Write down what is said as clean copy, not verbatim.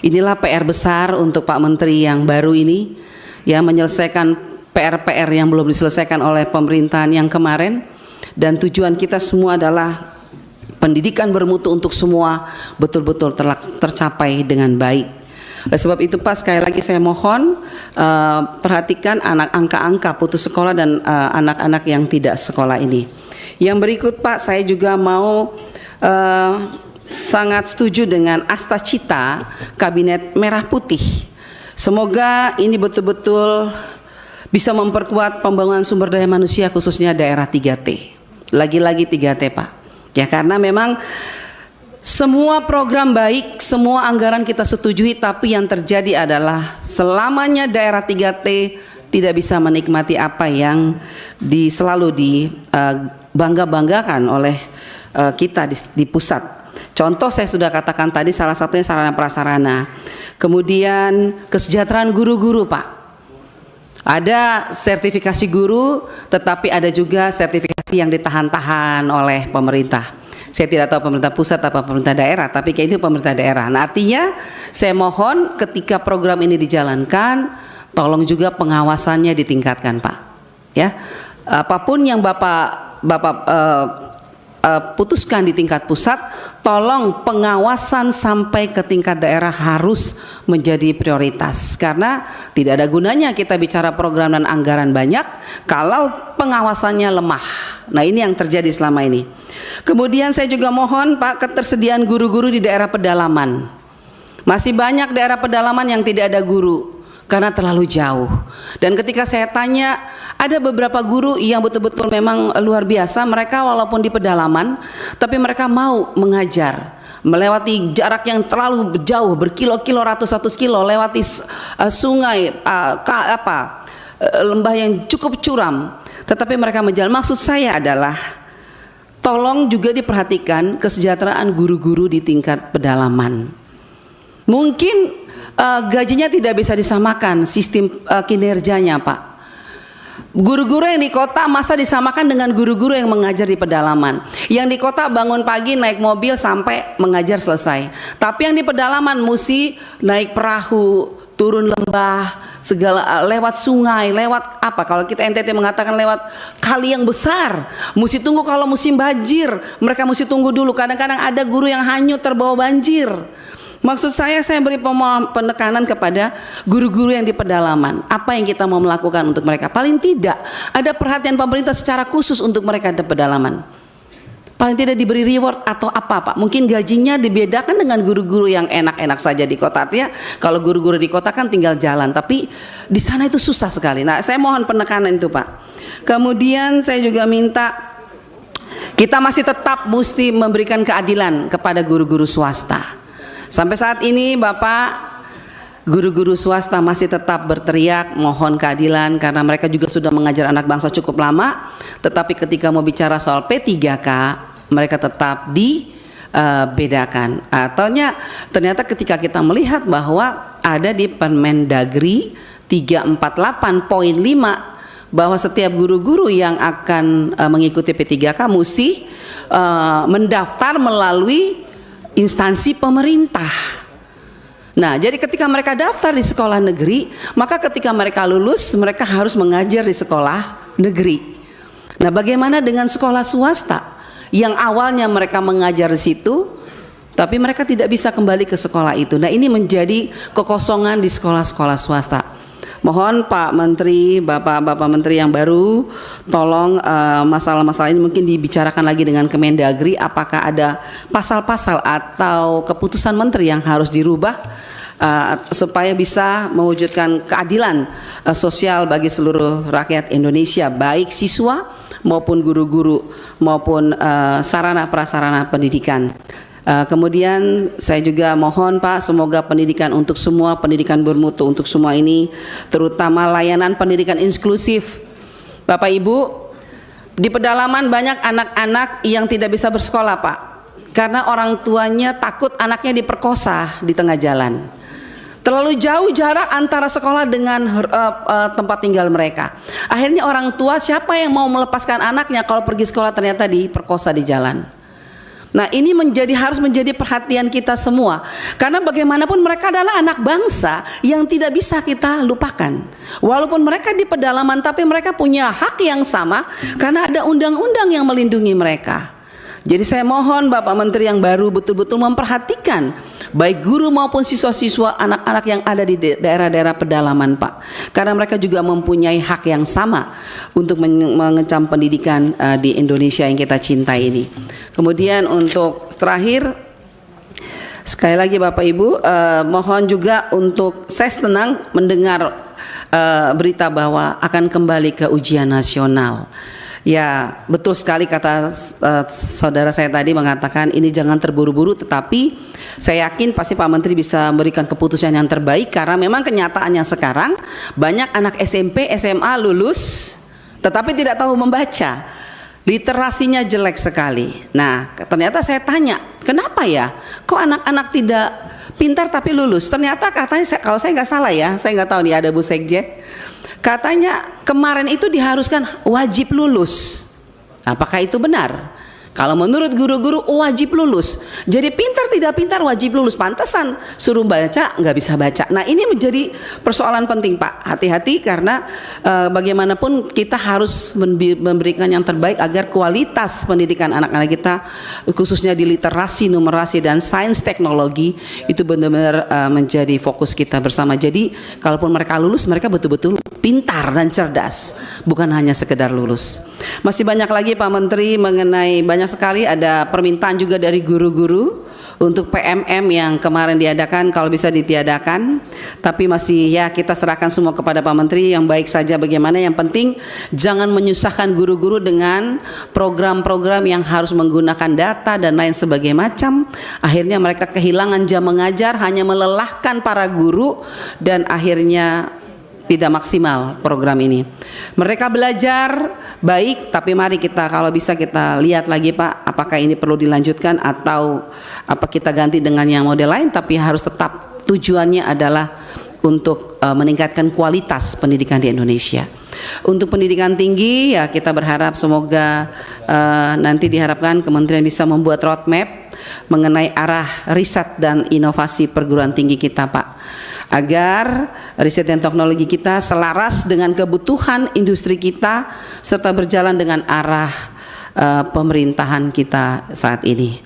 Inilah PR besar untuk Pak Menteri yang baru ini, ya, menyelesaikan PR-PR yang belum diselesaikan oleh pemerintahan yang kemarin. Dan tujuan kita semua adalah pendidikan bermutu untuk semua betul-betul tercapai dengan baik. Oleh sebab itu Pak, sekali lagi saya mohon perhatikan angka-angka putus sekolah dan anak-anak yang tidak sekolah ini. Yang berikut Pak, saya juga mau sangat setuju dengan asta cita Kabinet Merah Putih. Semoga ini betul-betul bisa memperkuat pembangunan sumber daya manusia khususnya daerah 3T. Lagi-lagi 3T Pak. Ya, karena memang semua program baik, semua anggaran kita setujui, tapi yang terjadi adalah selamanya daerah 3T tidak bisa menikmati apa yang selalu dibangga-banggakan oleh kita di pusat. Contoh saya sudah katakan tadi, salah satunya sarana prasarana. Kemudian kesejahteraan guru-guru Pak. Ada sertifikasi guru, tetapi ada juga sertifikasi yang ditahan-tahan oleh pemerintah. Saya tidak tahu pemerintah pusat atau pemerintah daerah, tapi kayaknya itu pemerintah daerah. Nah, artinya saya mohon ketika program ini dijalankan, tolong juga pengawasannya ditingkatkan Pak. Ya, apapun yang Bapak putuskan di tingkat pusat, tolong pengawasan sampai ke tingkat daerah harus menjadi prioritas, karena tidak ada gunanya kita bicara program dan anggaran banyak kalau pengawasannya lemah. Nah, ini yang terjadi selama ini. Kemudian saya juga mohon Pak, ketersediaan guru-guru di daerah pedalaman. Masih banyak daerah pedalaman yang tidak ada guru karena terlalu jauh. Dan ketika saya tanya, ada beberapa guru yang betul-betul memang luar biasa, mereka walaupun di pedalaman tapi mereka mau mengajar melewati jarak yang terlalu jauh, berkilo-kilo, ratus kilo, lewati sungai, lembah yang cukup curam, tetapi mereka menjalan. Maksud saya adalah tolong juga diperhatikan kesejahteraan guru-guru di tingkat pedalaman. Mungkin gajinya tidak bisa disamakan sistem kinerjanya Pak. Guru-guru yang di kota masa disamakan dengan guru-guru yang mengajar di pedalaman. Yang di kota bangun pagi naik mobil sampai mengajar selesai. Tapi yang di pedalaman mesti naik perahu, turun lembah, segala lewat sungai, lewat apa? Kalau kita NTT mengatakan lewat kali yang besar. Mesti tunggu kalau musim banjir, mereka mesti tunggu dulu. Kadang-kadang ada guru yang hanyut terbawa banjir. Maksud saya beri penekanan kepada guru-guru yang di pedalaman. Apa yang kita mau melakukan untuk mereka? Paling tidak ada perhatian pemerintah secara khusus untuk mereka di pedalaman. Paling tidak diberi reward atau apa Pak? Mungkin gajinya dibedakan dengan guru-guru yang enak-enak saja di kota. Artinya kalau guru-guru di kota kan tinggal jalan, tapi di sana itu susah sekali. Nah, saya mohon penekanan itu Pak. Kemudian saya juga minta kita masih tetap mesti memberikan keadilan kepada guru-guru swasta. Sampai saat ini Bapak, guru-guru swasta masih tetap berteriak mohon keadilan karena mereka juga sudah mengajar anak bangsa cukup lama, tetapi ketika mau bicara soal P3K mereka tetap dibedakan. Ternyata ketika kita melihat bahwa ada di Permendagri 348.5 bahwa setiap guru-guru yang akan mengikuti P3K mesti mendaftar melalui instansi pemerintah. Nah, jadi ketika mereka daftar di sekolah negeri, maka ketika mereka lulus, mereka harus mengajar di sekolah negeri. Nah, bagaimana dengan sekolah swasta yang awalnya mereka mengajar di situ, tapi mereka tidak bisa kembali ke sekolah itu. Nah, ini menjadi kekosongan di sekolah-sekolah swasta. Mohon Pak Menteri, Bapak Menteri yang baru, tolong masalah-masalah ini mungkin dibicarakan lagi dengan Kemendagri. Apakah ada pasal-pasal atau keputusan Menteri yang harus dirubah supaya bisa mewujudkan keadilan sosial bagi seluruh rakyat Indonesia, baik siswa maupun guru-guru maupun sarana prasarana pendidikan. Kemudian saya juga mohon Pak, semoga pendidikan untuk semua, pendidikan bermutu untuk semua ini, terutama layanan pendidikan inklusif. Bapak Ibu, di pedalaman banyak anak-anak yang tidak bisa bersekolah Pak, karena orang tuanya takut anaknya diperkosa di tengah jalan. Terlalu jauh jarak antara sekolah dengan tempat tinggal mereka. Akhirnya orang tua siapa yang mau melepaskan anaknya kalau pergi sekolah ternyata diperkosa di jalan. Nah, ini harus menjadi perhatian kita semua, karena bagaimanapun mereka adalah anak bangsa yang tidak bisa kita lupakan. Walaupun mereka di pedalaman, tapi mereka punya hak yang sama karena ada undang-undang yang melindungi mereka. Jadi saya mohon Bapak Menteri yang baru betul-betul memperhatikan baik guru maupun siswa-siswa, anak-anak yang ada di daerah-daerah pedalaman, Pak. Karena mereka juga mempunyai hak yang sama untuk mengecam pendidikan di Indonesia yang kita cintai ini. Kemudian untuk terakhir, sekali lagi Bapak Ibu, mohon juga untuk saya senang mendengar berita bahwa akan kembali ke ujian nasional. Ya, betul sekali kata saudara saya tadi mengatakan ini jangan terburu-buru, tetapi saya yakin pasti Pak Menteri bisa memberikan keputusan yang terbaik, karena memang kenyataannya sekarang banyak anak SMP, SMA lulus tetapi tidak tahu membaca. Literasinya jelek sekali. Nah, ternyata saya tanya, kenapa ya? Kok anak-anak tidak pintar tapi lulus? Ternyata katanya, kalau saya nggak salah ya, saya nggak tahu nih, ada Bu Sekjen. Katanya kemarin itu diharuskan wajib lulus. Apakah itu benar? Kalau menurut guru-guru wajib lulus. Jadi pintar tidak pintar wajib lulus. Pantesan suruh baca nggak bisa baca. Nah, ini menjadi persoalan penting, Pak. Hati-hati, karena bagaimanapun kita harus memberikan yang terbaik agar kualitas pendidikan anak-anak kita, khususnya di literasi, numerasi, dan sains teknologi, itu benar-benar menjadi fokus kita bersama. Jadi kalaupun mereka lulus, mereka betul-betul pintar dan cerdas, bukan hanya sekedar lulus. Masih banyak lagi Pak Menteri mengenai, banyak sekali ada permintaan juga dari guru-guru untuk PMM yang kemarin diadakan, kalau bisa ditiadakan. Tapi masih ya, kita serahkan semua kepada Pak Menteri yang baik saja bagaimana. Yang penting jangan menyusahkan guru-guru dengan program-program yang harus menggunakan data dan lain sebagainya macam. Akhirnya mereka kehilangan jam mengajar, hanya melelahkan para guru, dan akhirnya tidak maksimal program ini. Mereka belajar baik, tapi mari kita, kalau bisa kita lihat lagi Pak, apakah ini perlu dilanjutkan atau apa kita ganti dengan yang model lain, tapi harus tetap tujuannya adalah untuk meningkatkan kualitas pendidikan di Indonesia. Untuk pendidikan tinggi ya, kita berharap semoga nanti diharapkan kementerian bisa membuat roadmap mengenai arah riset dan inovasi perguruan tinggi kita, Pak, agar riset dan teknologi kita selaras dengan kebutuhan industri kita serta berjalan dengan arah pemerintahan kita saat ini.